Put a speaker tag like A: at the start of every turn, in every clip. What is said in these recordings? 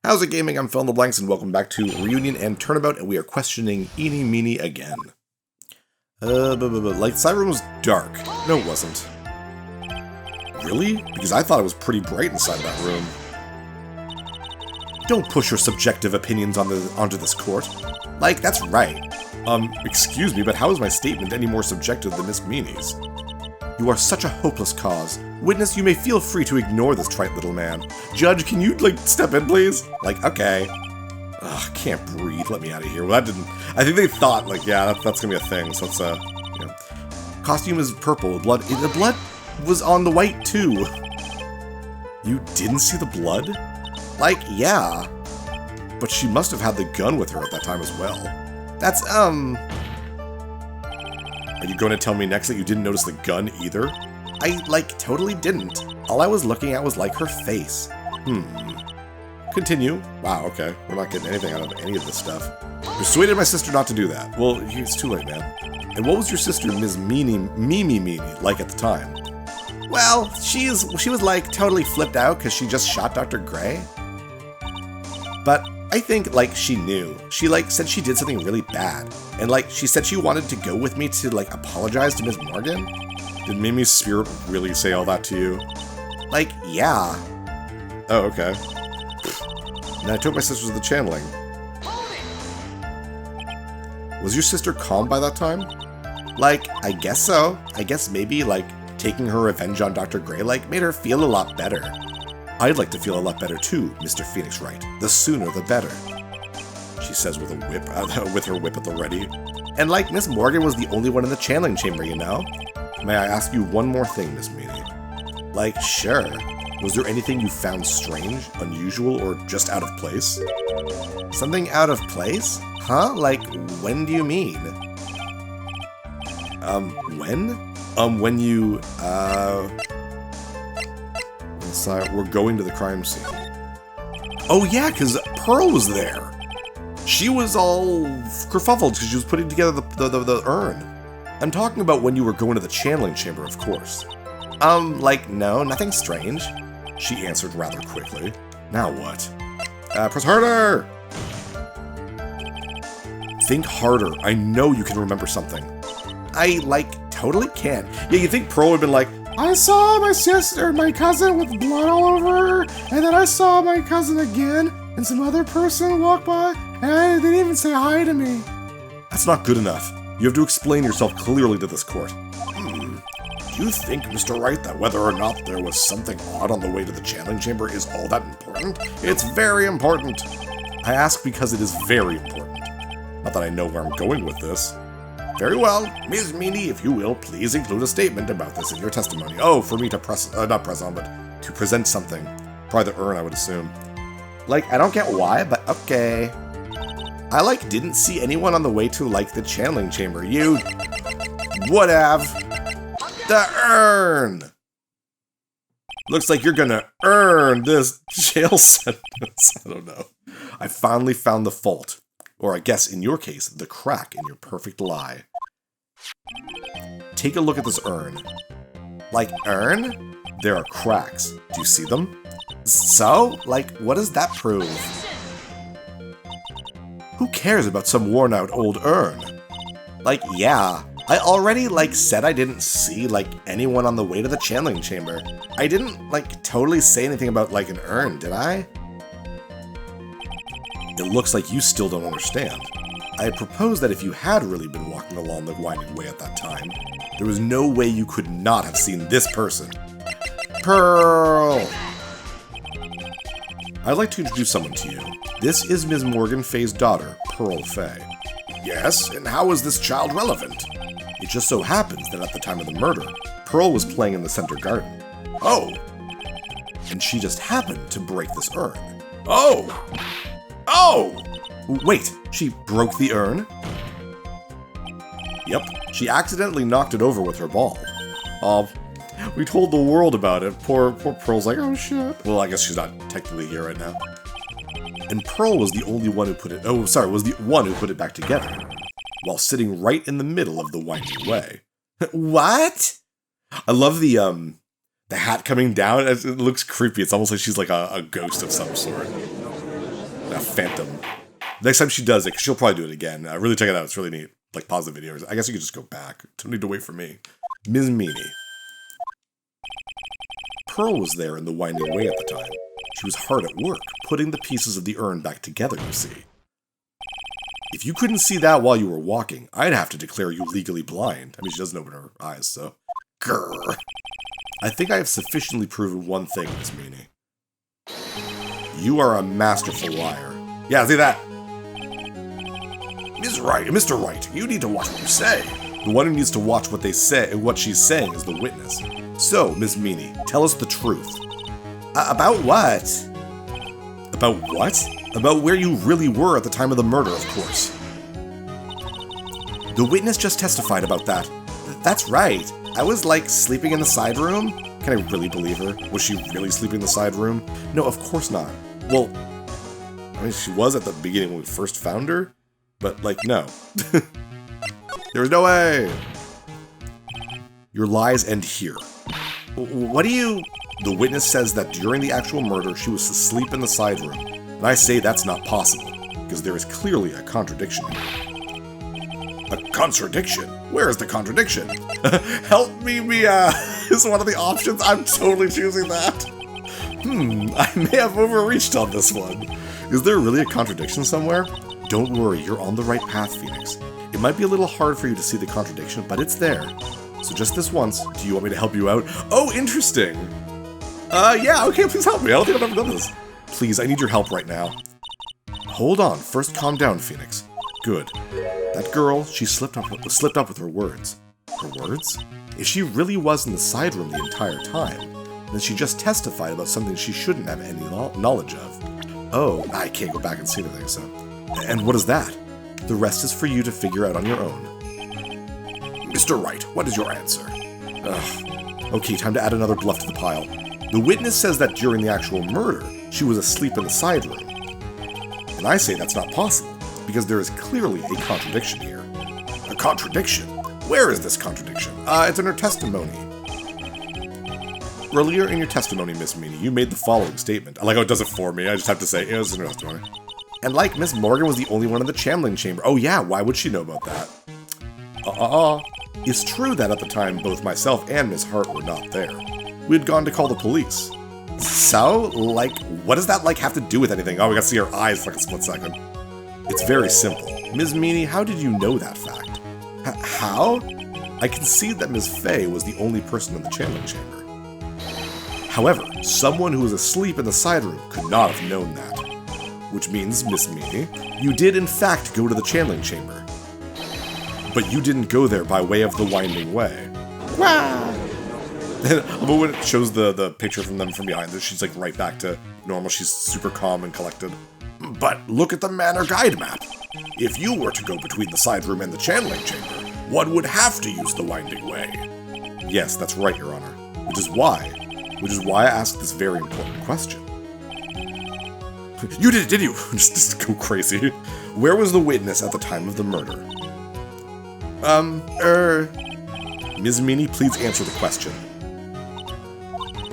A: How's it gaming? I'm PhilInTheBlanks and welcome back to Reunion and Turnabout, and we are questioning Eenie Meenie again. Like, the room was dark. No, it wasn't. Really? Because I thought it was pretty bright inside that room. Don't push your subjective opinions onto this court. Like, that's right. Excuse me, but how is my statement any more subjective than Miss Meenie's? You are such a hopeless cause. Witness, you may feel free to ignore this trite little man. Judge, can you, step in, please? Okay. Ugh, can't breathe. Let me out of here. Well, that didn't... I think they thought, yeah, that's gonna be a thing, so let's, Costume is purple. The blood was on the white, too. You didn't see the blood? Yeah. But she must have had the gun with her at that time as well. That's, Are you going to tell me next that you didn't notice the gun either? I, totally didn't. All I was looking at was, her face. Continue. Wow, okay. We're not getting anything out of any of this stuff. Persuaded my sister not to do that. Well, it's too late, man. And what was your sister, Ms. Meenie, like at the time? Well, she was, totally flipped out because she just shot Dr. Gray. But I think, she knew. She, said she did something really bad. And, she said she wanted to go with me to, apologize to Ms. Morgan. Did Mimi's spirit really say all that to you? Yeah. Oh, okay. And I took my sisters to the channeling. Was your sister calm by that time? I guess so. I guess maybe, taking her revenge on Dr. Gray, made her feel a lot better. I'd like to feel a lot better too, Mr. Phoenix Wright. The sooner the better. She says with a whip, with her whip at the ready. And Miss Morgan was the only one in the channeling chamber, you know? May I ask you one more thing, Miss Meenie? Sure. Was there anything you found strange, unusual, or just out of place? Something out of place? Huh? When do you mean? When? When you, we're going to the crime scene. Oh yeah, because Pearl was there. She was all kerfuffled because she was putting together the urn. I'm talking about when you were going to the channeling chamber, of course. No, nothing strange. She answered rather quickly. Now what? Press harder! Think harder. I know you can remember something. I, totally can. Yeah, you think Pearl would have been I saw my sister, my cousin with blood all over her, and then I saw my cousin again, and some other person walk by, and they didn't even say hi to me. That's not good enough. You have to explain yourself clearly to this court. Do you think, Mr. Wright, that whether or not there was something odd on the way to the channeling chamber is all that important? It's very important. I ask because it is very important. Not that I know where I'm going with this. Very well. Ms. Meenie, if you will, please include a statement about this in your testimony. Oh, for me to not press on, but to present something. Probably the urn, I would assume. I don't get why, but okay. I, didn't see anyone on the way to, the channeling chamber. You would have. The urn! Looks like you're gonna earn this jail sentence. I don't know. I finally found the fault. Or I guess, in your case, the crack in your perfect lie. Take a look at this urn. Urn? There are cracks. Do you see them? So? What does that prove? Who cares about some worn-out old urn? Yeah. I already, said I didn't see, anyone on the way to the channeling chamber. I didn't, totally say anything about, an urn, did I? It looks like you still don't understand. I had proposed that if you had really been walking along the winding way at that time, there was no way you could not have seen this person. Pearl! I'd like to introduce someone to you. This is Ms. Morgan Fay's daughter, Pearl Fay. Yes, and how is this child relevant? It just so happens that at the time of the murder, Pearl was playing in the center garden. Oh! And she just happened to break this urn. Oh! Oh! Wait, she broke the urn? Yep, she accidentally knocked it over with her ball. We told the world about it. Poor Pearl's oh shit. Well, I guess she's not technically here right now. And Pearl was the only one who put it, was the one who put it back together, while sitting right in the middle of the winding way. What? I love the hat coming down. It looks creepy. It's almost like she's a ghost of some sort. A phantom. Next time she does it, 'cause she'll probably do it again. Really check it out. It's really neat. Like, pause the videos. I guess you could just go back. Don't need to wait for me. Ms. Meanie. Pearl was there in the winding way at the time. She was hard at work, putting the pieces of the urn back together, you see. If you couldn't see that while you were walking, I'd have to declare you legally blind. I mean, she doesn't open her eyes, so... Grrr. I think I have sufficiently proven one thing, Miss Meanie. You are a masterful liar. Yeah, see that? Mr. Wright, you need to watch what you say. The one who needs to watch what they say and what she's saying is the witness. So, Miss Meanie, tell us the truth. About what? About what? About where you really were at the time of the murder, of course. The witness just testified about that. That's right. I was, like, sleeping in the side room. Can I really believe her? Was she really sleeping in the side room? No, of course not. Well, I mean, she was at the beginning when we first found her, but, like, no. There was no way. Your lies end here. What do you... The witness says that during the actual murder, she was asleep in the side room. And I say that's not possible, because there is clearly a contradiction here. A contradiction? Where is the contradiction? Help me, Mia! Is one of the options. I'm totally choosing that. I may have overreached on this one. Is there really a contradiction somewhere? Don't worry, you're on the right path, Phoenix. It might be a little hard for you to see the contradiction, but it's there. So just this once, do you want me to help you out? Oh, interesting! Yeah, okay, please help me. I don't think I've ever done this. Please, I need your help right now. Hold on, first calm down, Phoenix. Good. That girl, she slipped up with her words. Her words? If she really was in the side room the entire time, then she just testified about something she shouldn't have any knowledge of. Oh, I can't go back and see anything, so... And what is that? The rest is for you to figure out on your own. Mr. Wright, what is your answer? Ugh. Okay, time to add another bluff to the pile. The witness says that during the actual murder, she was asleep in the side room. And I say that's not possible, because there is clearly a contradiction here. A contradiction? Where is this contradiction? It's in her testimony. Earlier in your testimony, Miss Meanie, you made the following statement. I like how it does it for me. I just have to say, it was in her testimony. And like Miss Morgan was the only one in the channeling chamber. Oh yeah, why would she know about that? It's true that at the time, both myself and Miss Hart were not there. We had gone to call the police. So, like, what does that, like, have to do with anything? Oh, we got to see her eyes for like a split second. It's very simple. Ms. Meanie, how did you know that fact? How? I concede that Ms. Fay was the only person in the channeling chamber. However, someone who was asleep in the side room could not have known that. Which means, Miss Meanie, you did in fact go to the channeling chamber. But you didn't go there by way of the winding way. Wah! But when it shows the picture from them from behind, she's like right back to normal. She's super calm and collected. But look at the manor guide map. If you were to go between the side room and the channeling chamber, one would have to use the winding way. Yes, that's right, Your Honor. Which is why I asked this very important question. You did it, did you? Just go crazy. Where was the witness at the time of the murder? Ms. Meanie, please answer the question.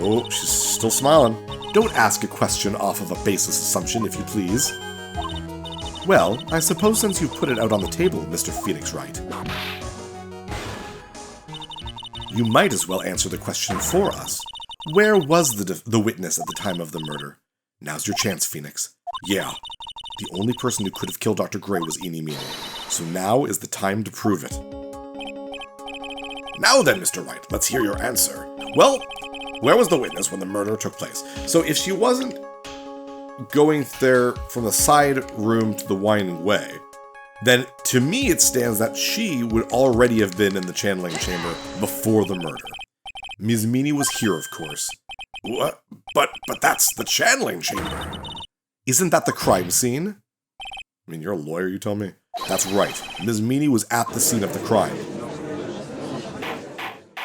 A: Oh, she's still smiling. Don't ask a question off of a baseless assumption, if you please. Well, I suppose since you've put it out on the table, Mr. Phoenix Wright, you might as well answer the question for us. Where was the witness at the time of the murder? Now's your chance, Phoenix. Yeah, the only person who could have killed Dr. Gray was Eenie Meanie, so now is the time to prove it. Now then, Mr. Wright, let's hear your answer. Well, where was the witness when the murder took place? So if she wasn't going there from the side room to the winding way, then to me it stands that she would already have been in the channeling chamber before the murder. Ms. Meanie was here, of course. What? But that's the channeling chamber. Isn't that the crime scene? I mean, you're a lawyer, you tell me. That's right. Ms. Meanie was at the scene of the crime.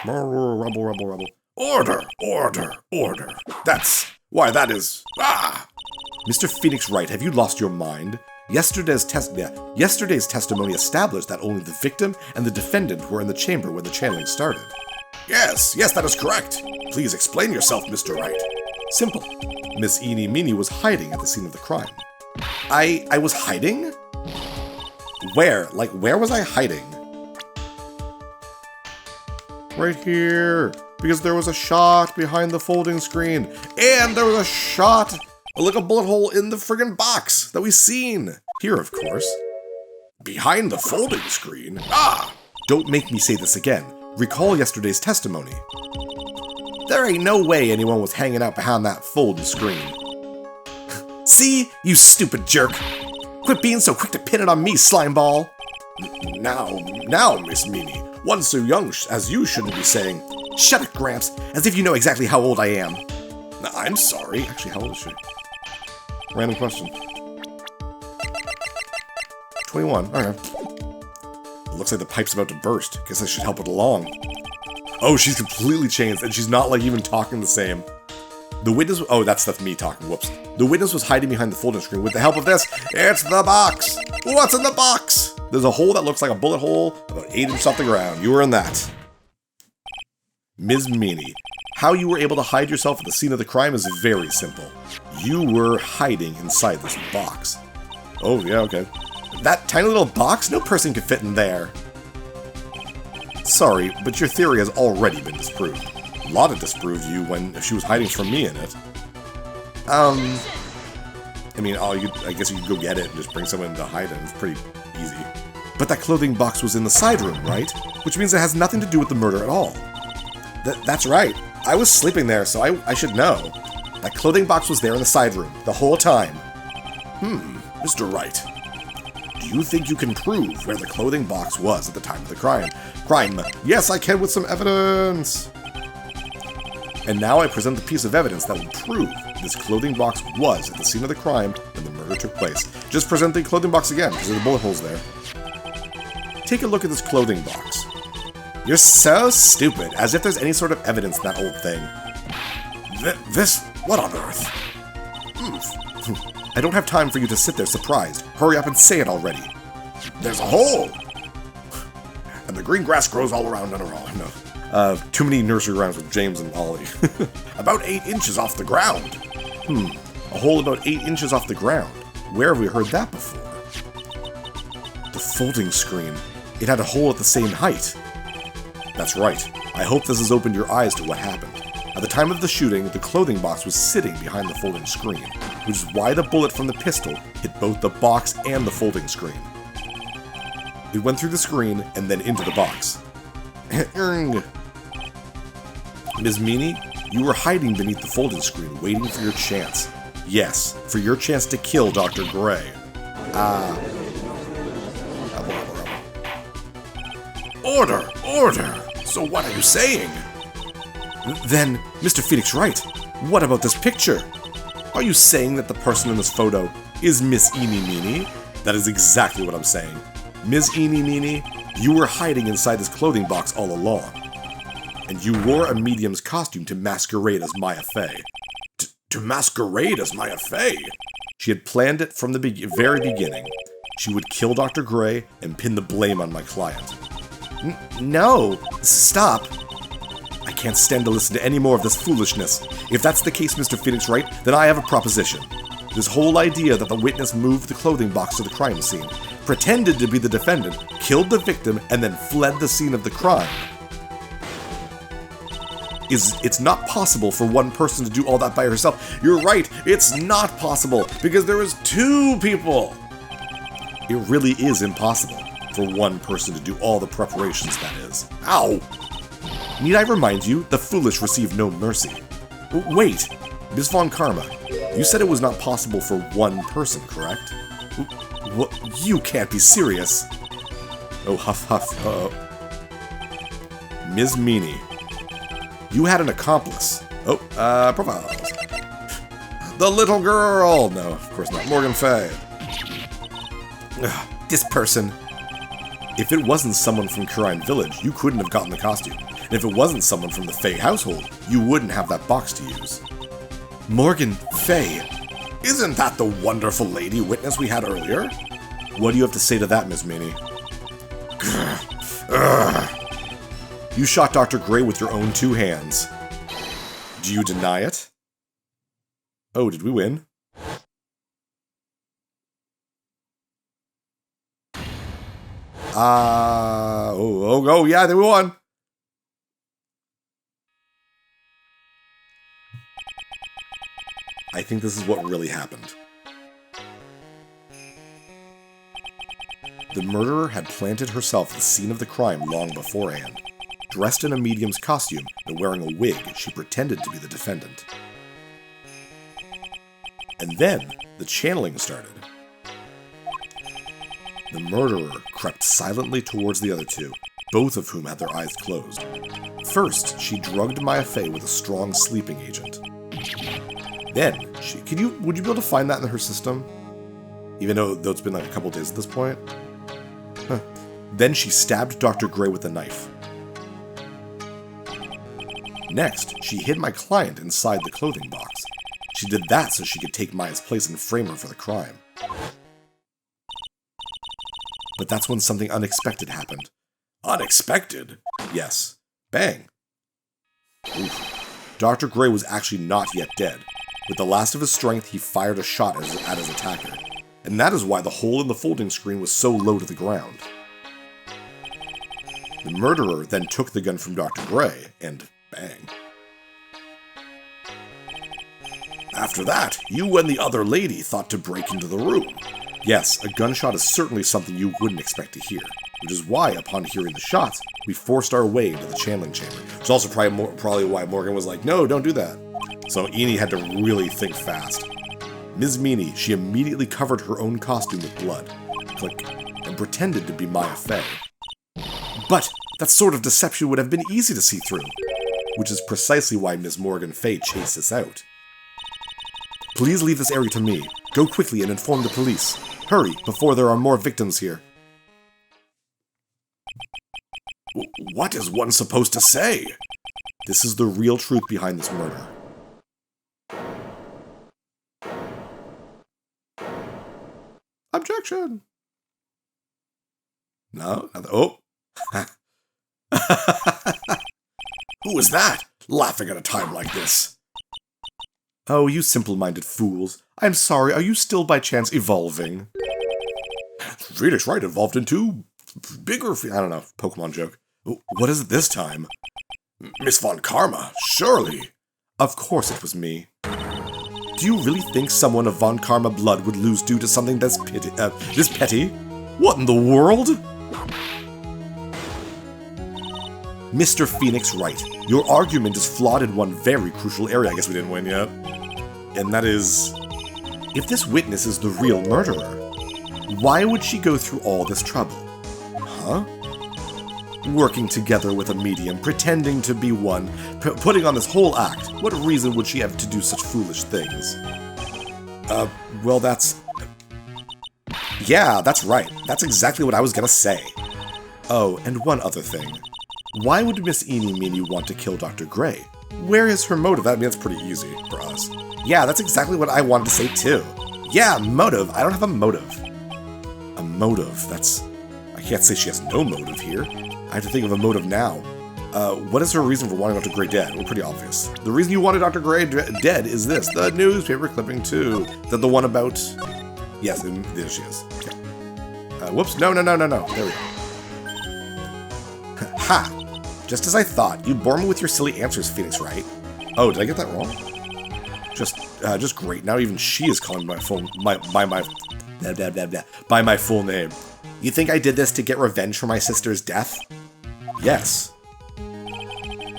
A: Rumble. Order. That's... Why, that is... Ah! Mr. Phoenix Wright, have you lost your mind? Yesterday's testimony established that only the victim and the defendant were in the chamber when the channeling started. Yes, that is correct. Please explain yourself, Mr. Wright. Simple. Miss Eenie Meanie was hiding at the scene of the crime. I was hiding? Where? Like, where was I hiding? Right here. Because there was a shot behind the folding screen. And there was a shot, like a bullet hole in the friggin' box that we seen. Here, of course. Behind the folding screen? Ah! Don't make me say this again. Recall yesterday's testimony. There ain't no way anyone was hanging out behind that folding screen. See? You stupid jerk. Quit being so quick to pin it on me, slimeball. Now, Miss Meanie. One so young as you shouldn't be saying, shut it, Gramps, as if you know exactly how old I am. I'm sorry. Actually, how old is she? Random question. 21. Alright. Looks like the pipe's about to burst. Guess I should help it along. Oh, she's completely changed, and she's not, like, even talking the same. The witness... Oh, that's me talking. Whoops. The witness was hiding behind the folding screen. With the help of this, it's the box! What's in the box? There's a hole that looks like a bullet hole, about 8 inches off the ground. You were in that. Ms. Meanie, how you were able to hide yourself at the scene of the crime is very simple. You were hiding inside this box. Oh, yeah, okay. That tiny little box? No person could fit in there. Sorry, but your theory has already been disproved. Lotta disproved you when she was hiding from me in it. I mean, I guess you could go get it and just bring someone to hide it. It's pretty easy. But that clothing box was in the side room, right? Which means it has nothing to do with the murder at all. That's right. I was sleeping there, so I should know. That clothing box was there in the side room, the whole time. Mr. Wright. Do you think you can prove where the clothing box was at the time of the crime? Yes, I can with some evidence. And now I present the piece of evidence that will prove this clothing box was at the scene of the crime when the murder took place. Just present the clothing box again, because there are bullet holes there. Take a look at this clothing box. You're so stupid, as if there's any sort of evidence in that old thing. This? What on earth? I don't have time for you to sit there surprised. Hurry up and say it already. There's a hole! And the green grass grows all around and around. No. Too many nursery rhymes with James and Ollie. About 8 inches off the ground. A hole about 8 inches off the ground. Where have we heard that before? The folding screen. It had a hole at the same height. That's right. I hope this has opened your eyes to what happened. At the time of the shooting, the clothing box was sitting behind the folding screen, which is why the bullet from the pistol hit both the box and the folding screen. It went through the screen and then into the box. Ms. Meanie, you were hiding beneath the folding screen, waiting for your chance. Yes, for your chance to kill Dr. Gray. Order! Order! So what are you saying? Then, Mr. Phoenix Wright, what about this picture? Are you saying that the person in this photo is Miss Eenie Meenie? That is exactly what I'm saying. Ms. Eenie Meenie, you were hiding inside this clothing box all along. And you wore a medium's costume to masquerade as Maya Fey. To masquerade as Maya Fey? She had planned it from the very beginning. She would kill Dr. Gray and pin the blame on my client. No! Stop! I can't stand to listen to any more of this foolishness. If that's the case, Mr. Phoenix Wright, then I have a proposition. This whole idea that the witness moved the clothing box to the crime scene, pretended to be the defendant, killed the victim, and then fled the scene of the crime. It's not possible for one person to do all that by herself. You're right, it's not possible, because there is 2 people. It really is impossible for one person to do all the preparations, that is. Ow! Need I remind you, the foolish receive no mercy. Wait, Ms. Von Karma, you said it was not possible for one person, correct? You can't be serious. Oh, huff huff, Ms. Meanie, you had an accomplice. Oh, profiles. The little girl! No, of course not. Morgan Fay. Ugh, this person. If it wasn't someone from Kurine Village, you couldn't have gotten the costume. And if it wasn't someone from the Fey household, you wouldn't have that box to use. Morgan Fay. Isn't that the wonderful lady witness we had earlier? What do you have to say to that, Ms. Meanie? You shot Dr. Gray with your own 2 hands. Do you deny it? Oh, did we win? Yeah, they won. I think this is what really happened. The murderer had planted herself at the scene of the crime long beforehand. Dressed in a medium's costume and wearing a wig, she pretended to be the defendant. And then, the channeling started. The murderer crept silently towards the other two, both of whom had their eyes closed. First, she drugged Maya Fey with a strong sleeping agent. Then, would you be able to find that in her system? Even though it's been like a couple days at this point? Huh. Then she stabbed Dr. Gray with a knife. Next, she hid my client inside the clothing box. She did that so she could take Maya's place and frame her for the crime. But that's when something unexpected happened. Unexpected? Yes. Bang. Oof. Dr. Gray was actually not yet dead. With the last of his strength, he fired a shot at his attacker. And that is why the hole in the folding screen was so low to the ground. The murderer then took the gun from Dr. Gray, and bang. After that, you and the other lady thought to break into the room. Yes, a gunshot is certainly something you wouldn't expect to hear, which is why, upon hearing the shots, we forced our way into the channeling chamber. Which is also probably why Morgan was like, no, don't do that. So Enid had to really think fast. Ms. Meany, she immediately covered her own costume with blood, click, and pretended to be Maya Fey. But that sort of deception would have been easy to see through, which is precisely why Ms. Morgan Fey chased us out. Please leave this area to me. Go quickly and inform the police. Hurry, before there are more victims here. What is one supposed to say? This is the real truth behind this murder. Objection! No? Oh! Who is that? Laughing at a time like this. Oh, you simple-minded fools. I'm sorry, are you still by chance evolving? Phoenix Wright evolved into bigger... I don't know, Pokemon joke. What is it this time? Miss Von Karma, surely. Of course it was me. Do you really think someone of Von Karma blood would lose due to something this petty? What in the world? Mr. Phoenix Wright, your argument is flawed in one very crucial area. I guess we didn't win yet. And that is, if this witness is the real murderer, why would she go through all this trouble? Huh? Working together with a medium, pretending to be one, putting on this whole act. What reason would she have to do such foolish things? Well, that's... Yeah, that's right. That's exactly what I was gonna say. Oh, and one other thing. Why would Miss Eenie Meenie want to kill Dr. Gray? Where is her motive? I mean, that's pretty easy for us. Yeah, that's exactly what I wanted to say too. Yeah, motive. I don't have a motive. A motive, that's... I can't say she has no motive here. I have to think of a motive now. What is her reason for wanting Dr. Gray dead? Well, pretty obvious. The reason you wanted Dr. Gray dead is this. The newspaper clipping too. The one about... Yes, there she is. Okay. Whoops, no. There we go. Ha! Just as I thought, you bore me with your silly answers, Phoenix Wright. Oh, did I get that wrong? Just great. Now even she is calling my phone by my full name. You think I did this to get revenge for my sister's death? Yes.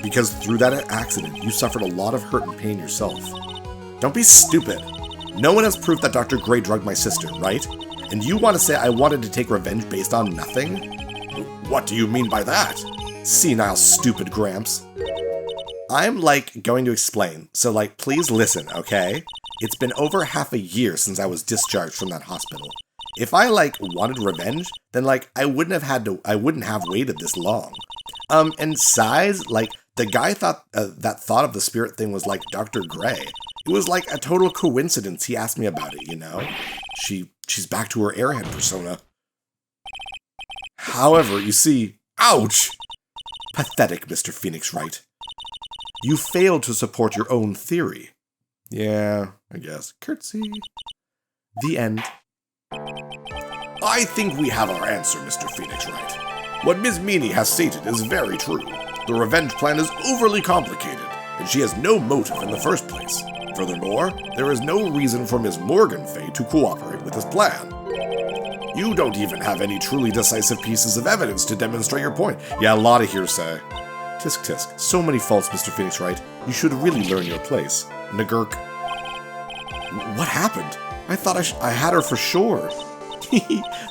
A: Because through that accident, you suffered a lot of hurt and pain yourself. Don't be stupid. No one has proof that Dr. Gray drugged my sister, right? And you want to say I wanted to take revenge based on nothing? What do you mean by that? Senile, stupid Gramps. I'm, going to explain, so, please listen, okay? It's been over half a year since I was discharged from that hospital. If I, wanted revenge, then, I wouldn't have waited this long. And size, the guy that thought of the spirit thing was, Dr. Gray. It was, a total coincidence he asked me about it, you know? She's back to her airhead persona. However, you see... Ouch! Pathetic, Mr. Phoenix Wright. You failed to support your own theory. Yeah, I guess. Curtsy. The end. I think we have our answer, Mr. Phoenix Wright. What Ms. Meanie has stated is very true. The revenge plan is overly complicated, and she has no motive in the first place. Furthermore, there is no reason for Ms. Morganfay to cooperate with this plan. You don't even have any truly decisive pieces of evidence to demonstrate your point. Yeah, a lot of hearsay. Tisk tisk. So many faults, Mr. Phoenix Wright. You should really learn your place. Nagurk. What happened? I thought I had her for sure.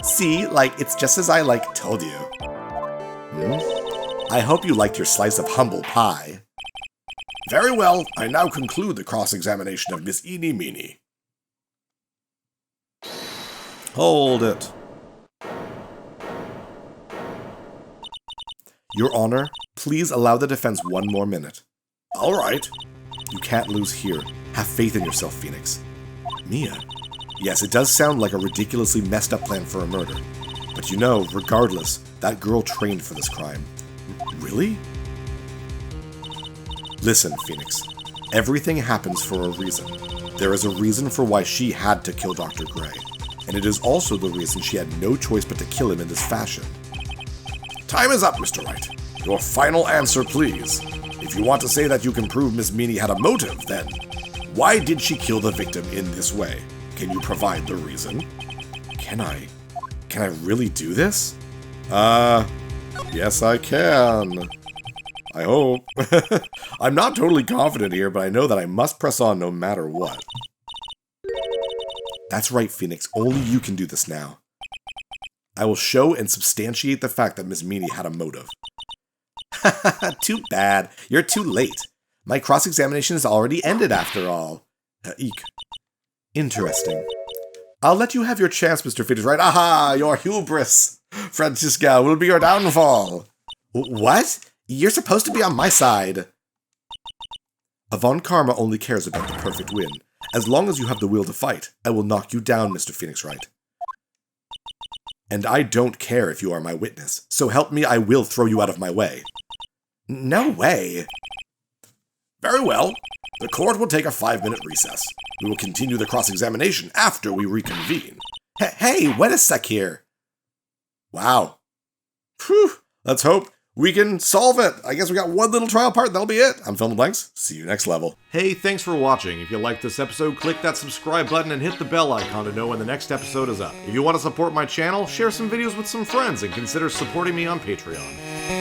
A: See, it's just as I, told you. I hope you liked your slice of humble pie. Very well, I now conclude the cross-examination of Miss Eenie Meenie. Hold it. Your Honor, please allow the defense one more minute. All right. You can't lose here. Have faith in yourself, Phoenix. Mia? Yes, it does sound like a ridiculously messed up plan for a murder. But regardless, that girl trained for this crime. Really? Listen, Phoenix. Everything happens for a reason. There is a reason for why she had to kill Dr. Gray. And it is also the reason she had no choice but to kill him in this fashion. Time is up, Mr. Wright. Your final answer, please. If you want to say that you can prove Miss Meanie had a motive, then why did she kill the victim in this way? Can you provide the reason? Can I really do this? Yes I can. I hope. I'm not totally confident here, but I know that I must press on no matter what. That's right, Phoenix. Only you can do this now. I will show and substantiate the fact that Miss Meanie had a motive. Too bad. You're too late. My cross-examination has already ended after all. Eek. Interesting. I'll let you have your chance, Mr. Phoenix Wright. Aha! Your hubris, Francisca, will be your downfall. What? You're supposed to be on my side. Avant Karma only cares about the perfect win. As long as you have the will to fight, I will knock you down, Mr. Phoenix Wright. And I don't care if you are my witness. So help me, I will throw you out of my way. No way. Very well. The court will take a 5-minute recess. We will continue the cross-examination after we reconvene. Hey, wait a sec here. Wow. Phew. Let's hope we can solve it. I guess we got one little trial part, and that'll be it. I'm PhilInTheBlanks. See you next level. Hey, thanks for watching. If you liked this episode, click that subscribe button and hit the bell icon to know when the next episode is up. If you want to support my channel, share some videos with some friends and consider supporting me on Patreon.